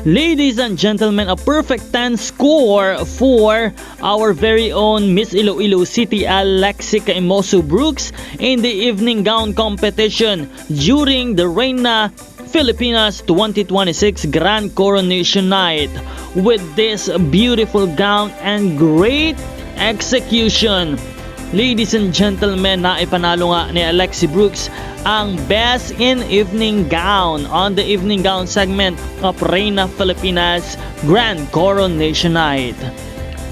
Ladies and gentlemen, a perfect 10 score for our very own Miss Iloilo City Alexi Caimoso Brooks in the evening gown competition during the Reina Filipinas 2026 Grand Coronation Night. With this beautiful gown and great execution, ladies and gentlemen, naipanalo nga ni Alexi Brooks ang Best in Evening Gown on the evening gown segment of Reina Filipinas Grand Coronation Night.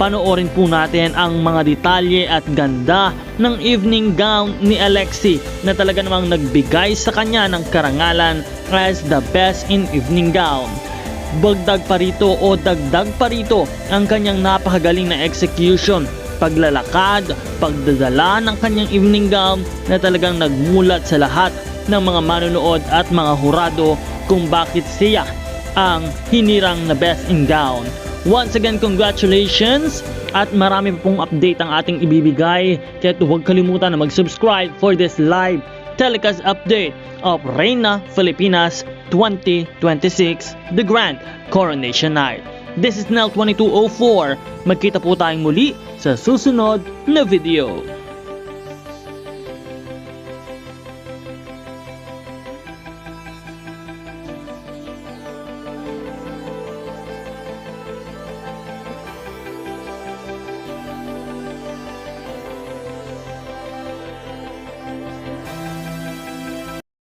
Panoorin po natin ang mga detalye at ganda ng evening gown ni Alexi na talaga namang nagbigay sa kanya ng karangalan as the Best in Evening Gown. Dagdag pa rito ang kanyang napakagaling na execution, paglalakad, pagdadala ng kanyang evening gown na talagang nagmulat sa lahat ng mga manonood at mga hurado kung bakit siya ang hinirang na best in gown. Once again, congratulations at marami pong update ang ating ibibigay, kaya huwag kalimutan na mag-subscribe for this live telecast update of Reina Filipinas 2026 The Grand Coronation Night. This is Nel 2204. Magkita po tayong muli sa susunod na video.